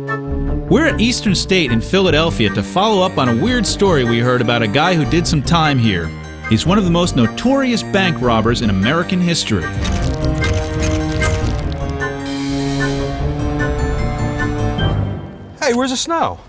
We're at Eastern State in Philadelphia to follow up on a weird story we heard about a guy who did some time here. He's one of the most notorious bank robbers in American history. Hey, where's the snow?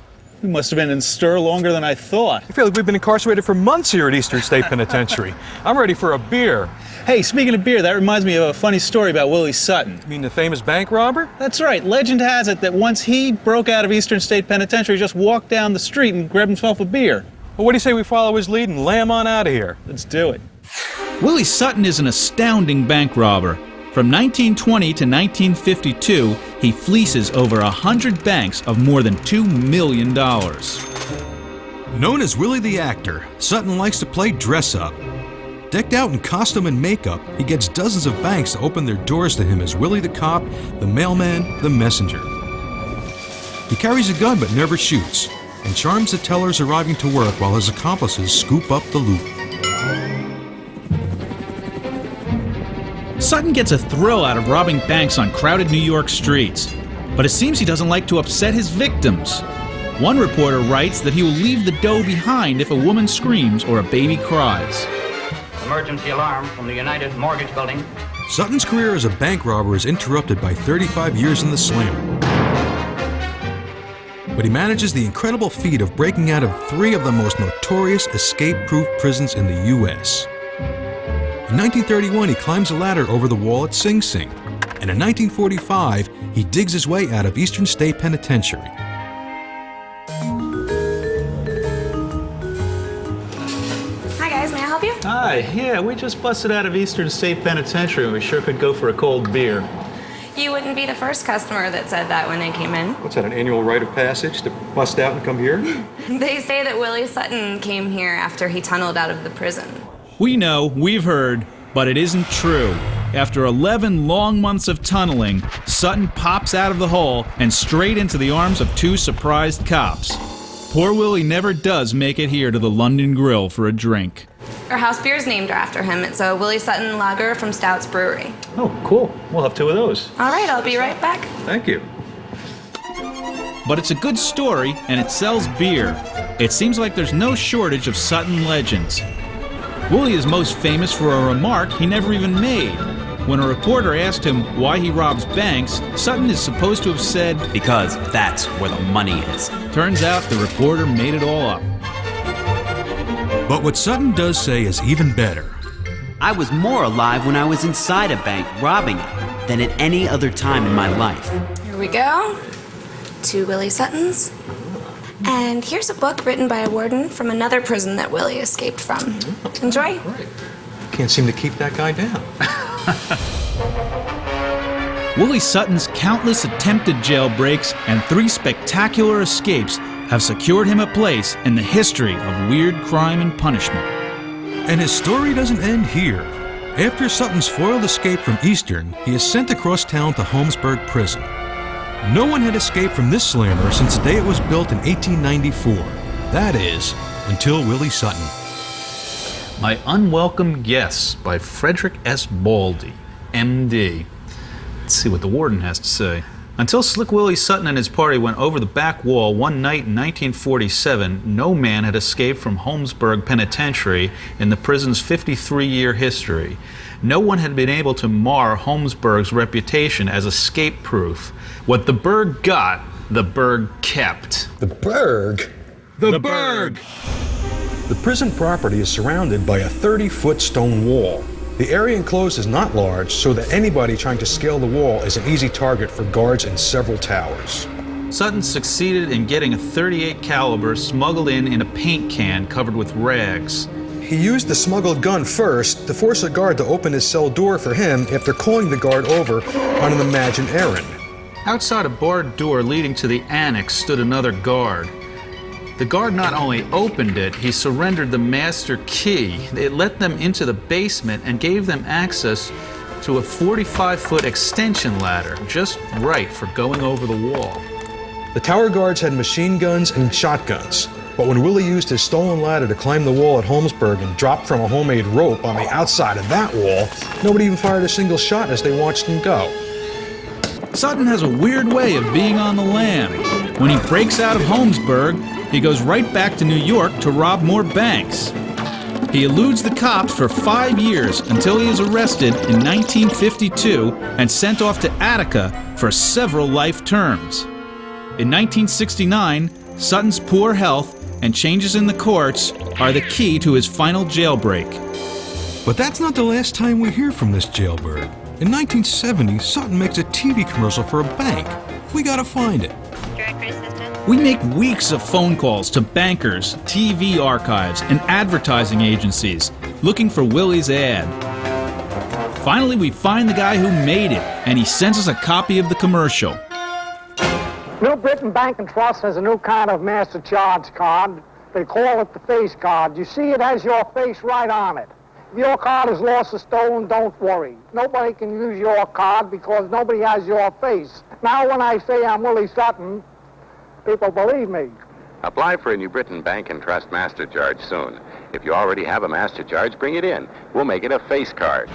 We must have been in stir longer than I thought. I feel like we've been incarcerated for months here at Eastern State Penitentiary. I'm ready for a beer. Hey, speaking of beer, that reminds me of a funny story about Willie Sutton. You mean the famous bank robber? That's right. Legend has it that once he broke out of Eastern State Penitentiary, he just walked down the street and grabbed himself a beer. Well, what do you say we follow his lead and lay him on out of here? Let's do it. Willie Sutton is an astounding bank robber. From 1920 to 1952, he fleeces over 100 banks of more than $2 million. Known as Willie the Actor, Sutton likes to play dress-up. Decked out in costume and makeup, he gets dozens of banks to open their doors to him as Willie the Cop, the Mailman, the Messenger. He carries a gun but never shoots, and charms the tellers arriving to work while his accomplices scoop up the loot. Sutton gets a thrill out of robbing banks on crowded New York streets, but it seems he doesn't like to upset his victims. One reporter writes that he will leave the dough behind if a woman screams or a baby cries. Emergency alarm from the United Mortgage Building. Sutton's career as a bank robber is interrupted by 35 years in the slammer. But he manages the incredible feat of breaking out of 3 of the most notorious escape-proof prisons in the U.S. In 1931, he climbs a ladder over the wall at Sing Sing, and in 1945, he digs his way out of Eastern State Penitentiary. Hi guys, may I help you? Hi, yeah, we just busted out of Eastern State Penitentiary and we sure could go for a cold beer. You wouldn't be the first customer that said that when they came in. What's that, an annual rite of passage to bust out and come here? They say that Willie Sutton came here after he tunneled out of the prison. We know, we've heard, but it isn't true. After 11 long months of tunneling, Sutton pops out of the hole and straight into the arms of 2 surprised cops. Poor Willie never does make it here to the London Grill for a drink. Our house beer is named after him. It's a Willie Sutton lager from Stout's Brewery. Oh, cool. We'll have 2 of those. All right, I'll be right back. Thank you. But it's a good story, and it sells beer. It seems like there's no shortage of Sutton legends. Willie is most famous for a remark he never even made. When a reporter asked him why he robs banks, Sutton is supposed to have said, "Because that's where the money is." Turns out the reporter made it all up. But what Sutton does say is even better. I was more alive when I was inside a bank robbing it than at any other time in my life. Here we go. 2 Willie Suttons. And here's a book written by a warden from another prison that Willie escaped from. Enjoy. Can't seem to keep that guy down. Willie Sutton's countless attempted jailbreaks and 3 spectacular escapes have secured him a place in the history of weird crime and punishment. And his story doesn't end here. After Sutton's foiled escape from Eastern, he is sent across town to Holmesburg Prison. No one had escaped from this slammer since the day it was built in 1894. That is, until Willie Sutton. My Unwelcome Guests by Frederick S. Baldy, M.D. Let's see what the warden has to say. Until Slick Willie Sutton and his party went over the back wall one night in 1947, no man had escaped from Holmesburg Penitentiary in the prison's 53-year history. No one had been able to mar Holmesburg's reputation as escape-proof. What the Burg got, the Burg kept. The Burg? The Burg! The prison property is surrounded by a 30-foot stone wall. The area enclosed is not large, so that anybody trying to scale the wall is an easy target for guards in several towers. Sutton succeeded in getting a .38 caliber smuggled in a paint can covered with rags. He used the smuggled gun first to force a guard to open his cell door for him after calling the guard over on an imagined errand. Outside a barred door leading to the annex stood another guard. The guard not only opened it, he surrendered the master key. It let them into the basement and gave them access to a 45-foot extension ladder, just right for going over the wall. The tower guards had machine guns and shotguns, but when Willie used his stolen ladder to climb the wall at Holmesburg and dropped from a homemade rope on the outside of that wall, nobody even fired a single shot as they watched him go. Sutton has a weird way of being on the lam. When he breaks out of Holmesburg, he goes right back to New York to rob more banks. He eludes the cops for 5 years until he is arrested in 1952 and sent off to Attica for several life terms. In 1969, Sutton's poor health and changes in the courts are the key to his final jailbreak. But that's not the last time we hear from this jailbird. In 1970, Sutton makes a TV commercial for a bank. We gotta find it. Directory assistant. We make weeks of phone calls to bankers, TV archives, and advertising agencies looking for Willie's ad. Finally, we find the guy who made it, and he sends us a copy of the commercial. New Britain Bank and Trust has a new kind of master charge card. They call it the face card. You see, it has your face right on it. If your card is lost or stolen, don't worry. Nobody can use your card because nobody has your face. Now, when I say I'm Willie Sutton, people believe me. Apply for a New Britain Bank and Trust Master Charge soon. If you already have a Master Charge, bring it in. We'll make it a face card.